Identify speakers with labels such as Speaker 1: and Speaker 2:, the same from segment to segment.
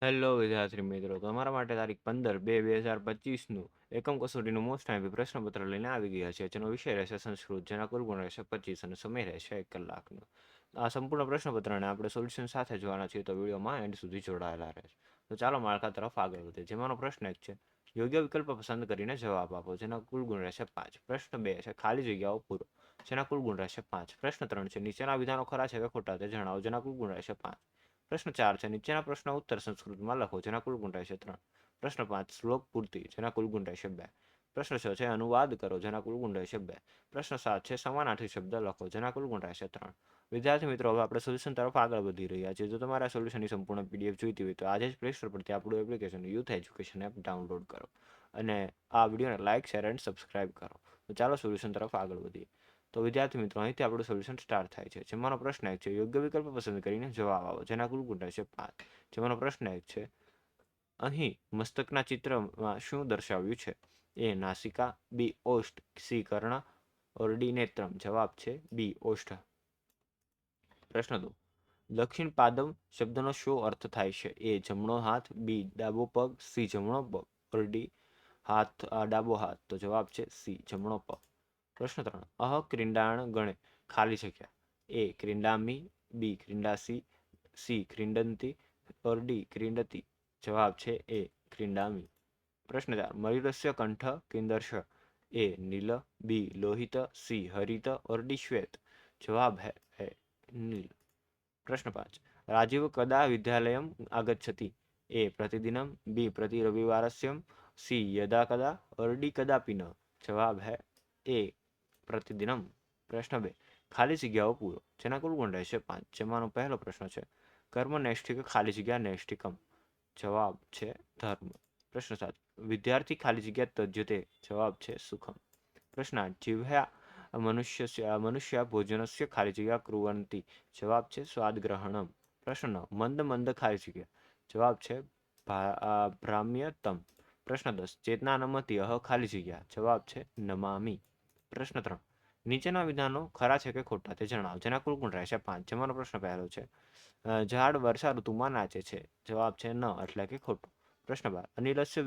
Speaker 1: Hello વિદ્યાર્થી મિત્રો, તમારા માટે તારીખ 15/2/2025નું એકમ કસોટીનું મોસ્ટ ટાઈમ પ્રશ્નપત્ર લઈને આવી ગયા છે. જેનો વિષય રહેશે સંસ્કૃત, જેના કુલ ગુણ રહેશે 25 અને સમય રહેશે 1 કલાકનો. આ સંપૂર્ણ પ્રશ્નપત્રને આપણે સોલ્યુશન સાથે જોવાના છીએ, તો વિડીયોમાં એન્ડ સુધી જોડાયેલા રહેશે. તો ચાલો માળખા તરફ આગળ વધીએ. જેમાંનો પ્રશ્ન 1 છે, યોગ્ય વિકલ્પ પસંદ કરીને જવાબ આપો, જેના કુલ ગુણ રહેશે 5. પ્રશ્ન 2 છે, ખાલી જગ્યાઓ પૂરો, જેના કુલ ગુણ રહેશે 5. પ્રશ્ન 3 છે, નીચેના વિધાનો ખરા છે કે ખોટા તે જણાવો, જેના કુલ ગુણ રહેશે 5. પ્રશ્ન 4 છે, નીચેના પ્રશ્નનો ઉત્તર સંસ્કૃતમાં લખો, જેના કુલ ગુણ રહેશે 3. પ્રશ્ન 5 શ્લોક પૂર્તિ, જેના કુલ ગુણ રહેશે 2. પ્રશ્ન 6 છે, અનુવાદ કરો, જેના કુલ ગુણ રહેશે 2. પ્રશ્ન 7 છે, સમાનાર્થી શબ્દ લખો, જેના કુલ ગુણ રહેશે 3. વિદ્યાર્થી મિત્રો, હવે આપણે સોલ્યુશન તરફ આગળ વધી રહ્યા છીએ. જો તમારે આ સોલ્યુશનની સંપૂર્ણ પીડીએફ જોઈતી હોય તો આજે જ પ્લે સ્ટોર પરથી આપણું application youth education app download કરો અને આ વિડીયોને લાઇક, શેર એન્ડ સબસ્ક્રાઇબ કરો. તો ચાલો સોલ્યુશન તરફ આગળ વધીએ. તો વિદ્યાર્થી મિત્રો, અહીંથી આપણું સોલ્યુશન સ્ટાર્ટ થાય છે. જેમાંનો પ્રશ્ન 1 છે, યોગ્ય વિકલ્પ પસંદ કરીને જવાબ આપો, જેના કુલ ગુણ રહેશે 5. જેમાંનો પ્રશ્ન 1 છે, અહીં મસ્તકના ચિત્રમાં શું દર્શાવ્યું છે? એ નાસિકા, બી ઓષ્ઠ, સી કર્ણ, ઓર ડી નેત્રમ. જવાબ છે બી ઓષ્ઠ. પ્રશ્ન 2, દક્ષિણ પાદમ શબ્દનો શું અર્થ થાય છે? એ જમણો હાથ, બી ડાબો પગ, સી જમણો પગ, ઓર ડી ડાબો હાથ. તો જવાબ છે સી જમણો પગ. પ્રશ્ન 3, અહ ક્રીડાણ ગણે ખાલી જગ્યા. એ ક્રીડામી, બી ક્રીડાસી, સી ક્રીડંતી, ઓર ડી ક્રીડતી. જવાબ છે એ ક્રીડામી. પ્રશ્ન 4, મયુરસ્ય કંઠ કિંદર્શ. એ નીલ, બી લોહિત, સી હરિત, ઓર ડી શ્વેત. જવાબ है नील. प्रश्न 5, राजीव कदा विद्यालयम् आगच्छति? ए प्रतिदिनं, बी प्रति रविवारस्यं, सी यदा कदा, और डी कदापि न. जवाब है ए प्रतिदिनम. प्रश्न 2, ખાલી જગ્યાઓ પૂરો, જેના કુલ ગુણ રહેશે 5. જેમાંનો પહેલો પ્રશ્ન છે, કર્મ નૈષ્ઠિક ખાલી જગ્યા નૈષ્ઠિકમ. જવાબ છે ધર્મ. પ્રશ્ન 7, વિદ્યાર્થી ખાલી જગ્યા તજ્યતે. જવાબ છે સુખમ. પ્રશ્ન 8, જીવ્યા મનુષ્ય ભોજનસ્ય ખાલી જગ્યા કુર્વન્તિ. જવાબ છે સ્વાદગ્રહણમ. પ્રશ્ન 9, મંદ મંદ ખાલી જગ્યા. જવાબ છે ભ્રામ્યતમ. પ્રશ્ન 10, ચેતના નમતી અહ ખાલી જગ્યા. જવાબ છે નમામી. પ્રશ્ન 3, નીચેના વિધાનો ખરા છે કે ખોટા તે જણાવો, જેના કુલ ગુણ રહેશે 5. જેમાંનો પ્રશ્ન પહેલો છે, ઝાડ વર્ષા ઋતુમાં નાચે છે. જવાબ છે ન, એટલે કે ખોટું. પ્રશ્ન 12, અનિલસ્ય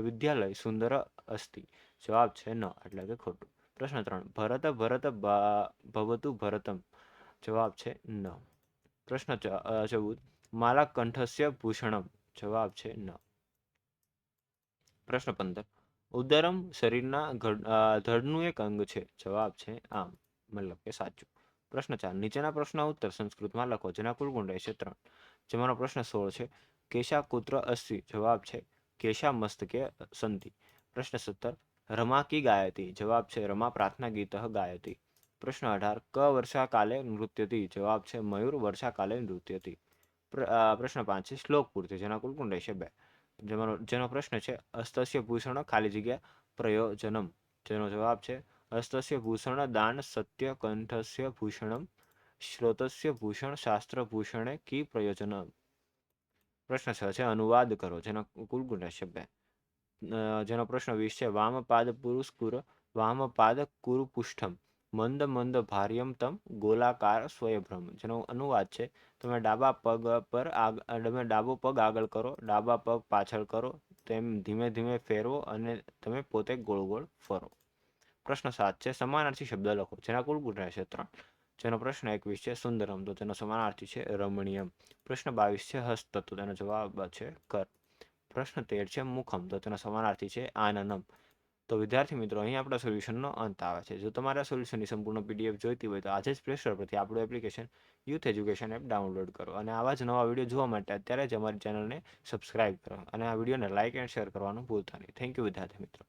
Speaker 1: વિદ્યાલય સુંદર અસ્તિ. જવાબ છે ન, એટલે કે ખોટું. પ્રશ્ન 3, ભરત ભરત ભવતુ ભરતમ. જવાબ છે ન. પ્રશ્ન 14, માલા કંઠસ્ય ભૂષણમ. જવાબ છે ન. પ્રશ્ન 15, ઉદરમ શરીરના ધડનું એક અંગ છે. જવાબ છે આમ, મતલબ કે સાચું. પ્રશ્ન 4, નીચેના પ્રશ્નનો ઉત્તર સંસ્કૃતમાં લખો, જેના કુલ ગુણ રહેશે 3. જેમાંનો પ્રશ્ન 16 છે, કેશા કુત્ર અસ્તિ. જવાબ છે કેશા મસ્તકે સંતિ. પ્રશ્ન 17, रमा की गायति. जवाब છે रमा प्रार्थना गीत गायति. પ્રશ્ન 18, ક વર્ષા કાલે નૃત્યતિ. જવાબ છે મયુર વર્ષા કાલે નૃત્યતિ. પ્રશ્ન 5 છે, શ્લોક પૂર્તિ, જેના કુલ ગુણ રહેશે 2. જેનો પ્રશ્ન છે, અસ્તસ્ય ભૂષણ ખાલી જગ્યા પ્રયોજનમ. જેનો જવાબ છે અસ્તસ્ય ભૂષણ દાન સત્ય કંઠસ્ય ભૂષણમ, શ્રોતસ્ય ભૂષણ શાસ્ત્ર ભૂષણે કી પ્રયોજનમ. પ્રશ્ન 6 છે, અનુવાદ કરો, જેનો કુલ ગુણ રહેશે 2. જેનો પ્રશ્ન 20 છે, વામપાદ પુરુષકુર વામપાદ કુરુપુષ્ઠમ, મંદ મંદ ભાર્યમ તમ ગોલાકાર સ્વયભ્રમ. જેનો અનુવાદ છે, તમે ડાબા પગ પર તમે ડાબો પગ આગળ કરો, ડાબા પગ પાછળ કરો, તેમ ધીમે ધીમે ફેરવો અને તમે પોતે ગોળ ગોળ ફરો. પ્રશ્ન 7 છે, સમાનાર્થી શબ્દ લખો, જેના કુલ ગુણ રહેશે 3. જેનો પ્રશ્ન 21 છે, સુંદરમ, તો તેનો સમાનાર્થી છે રમણીયમ. પ્રશ્ન 22 છે, હસ્ત, તો તેનો જવાબ છે કર. પ્રશ્ન 13 છે, મુખમ, તો તેનો સમાનાર્થી છે આનનમ. તો વિદ્યાર્થી મિત્રો, અહીં આપણા સોલ્યુશનનો અંત આવે છે. જો તમારે આ સોલ્યુશનની સંપૂર્ણ પીડીએફ જોઈતી હોય તો આજે જ પ્લે સ્ટોર પરથી આપણું application youth education app download કરો અને આવા જ નવા વિડીયો જોવા માટે અત્યારે જ અમારી ચેનલને સબસ્ક્રાઇબ કરો અને આ વિડીયોને લાઇક એન્ડ શેર કરવાનું ભૂલતા નહીં. થેન્ક યુ વિદ્યાર્થી મિત્રો.